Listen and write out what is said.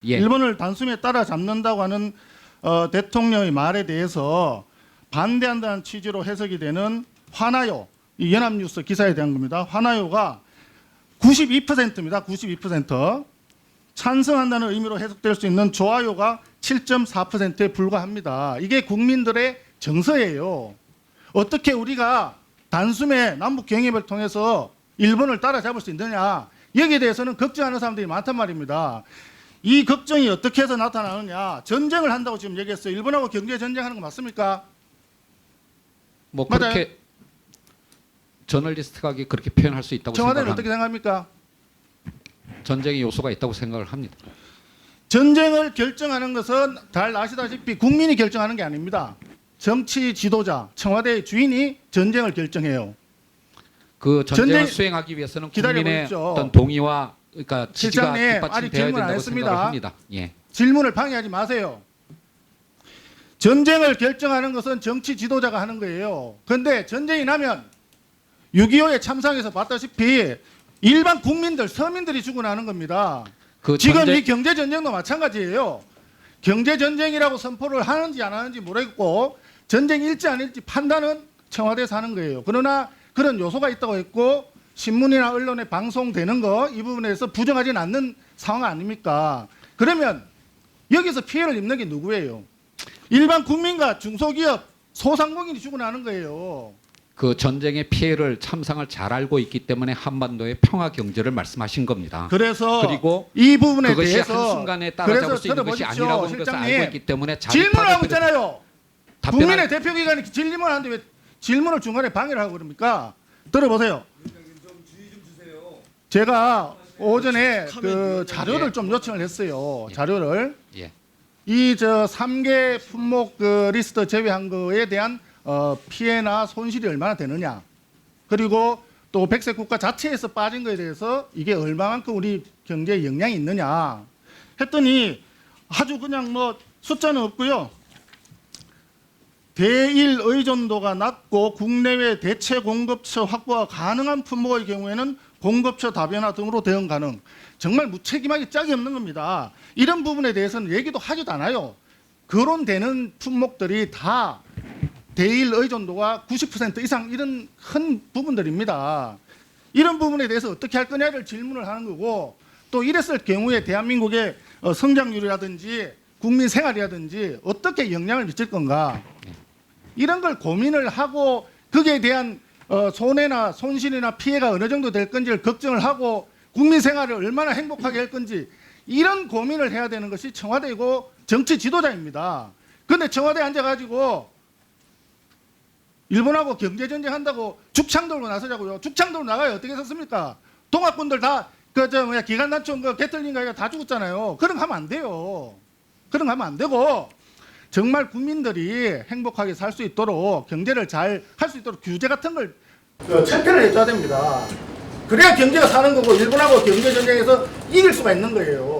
예. 일본을 단숨에 따라잡는다고 하는 대통령의 말에 대해서 반대한다는 취지로 해석이 되는 화나요, 이 연합뉴스 기사에 대한 겁니다. 화나요가 92%입니다. 92%. 찬성한다는 의미로 해석될 수 있는 좋아요가 7.4%에 불과합니다. 이게 국민들의 정서예요. 어떻게 우리가 단숨에 남북 경협을 통해서 일본을 따라잡을 수 있느냐, 여기에 대해서는 걱정하는 사람들이 많단 말입니다. 이 걱정이 어떻게 해서 나타나느냐, 전쟁을 한다고 지금 얘기했어요. 일본하고 경제 전쟁하는 거 맞습니까? 뭐 맞아요. 그렇게 저널리스트가 그렇게 표현할 수 있다고 청와대는 생각합니다. 어떻게 생각합니까? 전쟁의 요소가 있다고 생각을 합니다. 전쟁을 결정하는 것은 잘 아시다시피 국민이 결정하는 게 아닙니다. 정치 지도자, 청와대의 주인이 전쟁을 결정해요. 그 전쟁을 전쟁- 수행하기 위해서는 기다려 국민의 보십시오. 어떤 동의와 그러니까 지지가 실장님, 아직 뒷받침돼야 질문 안 된다고 했습니다. 생각을 합니다. 예. 질문을 방해하지 마세요. 전쟁을 결정하는 것은 정치 지도자가 하는 거예요. 그런데 전쟁이 나면 6.25의 참상에서 봤다시피 일반 국민들, 서민들이 죽고 나는 겁니다. 그 지금 전쟁- 이 경제 전쟁도 마찬가지예요. 경제 전쟁이라고 선포를 하는지 안 하는지 모르겠고 전쟁 일지 아닐지 판단은 청와대에서 하는 거예요. 그러나 그런 요소가 있다고 했고 신문이나 언론에 방송되는 거 이 부분에 대해서 부정하지는 않는 상황 아닙니까? 그러면 여기서 피해를 입는 게 누구예요? 일반 국민과 중소기업, 소상공인이 죽고 나는 거예요. 그 전쟁의 피해를 참상을 잘 알고 있기 때문에 한반도의 평화 경제를 말씀하신 겁니다. 그래서 그리고 이 부분에 그것이 대해서 한순간에 따라잡을 그래서 수 있는 것이 들어보십시오, 아니라고 하는 것을 실장님. 알고 있기 때문에 질문을 하고 있잖아요. 답변할- 국민의 대표기관이 질문을 하는데 왜 질문을 중간에 방해를 하고 그럽니까? 들어보세요. 제가 오전에 그 자료를 좀 요청을 했어요. 자료를. 예. 이 3개 품목 그 리스트 제외한 거에 대한 피해나 손실이 얼마나 되느냐. 그리고 또 백색 국가 자체에서 빠진 거에 대해서 이게 얼마만큼 우리 경제에 영향이 있느냐 했더니 아주 그냥 뭐 숫자는 없고요. 대일 의존도가 낮고 국내외 대체 공급처 확보가 가능한 품목의 경우에는 공급처 다변화 등으로 대응 가능. 정말 무책임하게 짝이 없는 겁니다. 이런 부분에 대해서는 얘기도 하지도 않아요. 거론되는 품목들이 다 대일 의존도가 90% 이상 이런 큰 부분들입니다. 이런 부분에 대해서 어떻게 할 거냐를 질문을 하는 거고, 또 이랬을 경우에 대한민국의 성장률이라든지 국민 생활이라든지 어떻게 영향을 미칠 건가, 이런 걸 고민을 하고 거기에 대한 손해나 손실이나 피해가 어느 정도 될 건지를 걱정을 하고 국민 생활을 얼마나 행복하게 할 건지 이런 고민을 해야 되는 것이 청와대이고 정치 지도자입니다. 그런데 청와대에 앉아가지고 일본하고 경제전쟁 한다고 죽창 들고 나서자고요. 죽창 들고 나가요. 어떻게 썼습니까? 동학군들 다 기간단총 게틀링가 다 죽었잖아요. 그런 거 하면 안 돼요. 그런 거 하면 안 되고 정말 국민들이 행복하게 살 수 있도록 경제를 잘 할 수 있도록 규제 같은 걸 철폐를 해줘야 됩니다. 그래야 경제가 사는 거고 일본하고 경제전쟁에서 이길 수가 있는 거예요.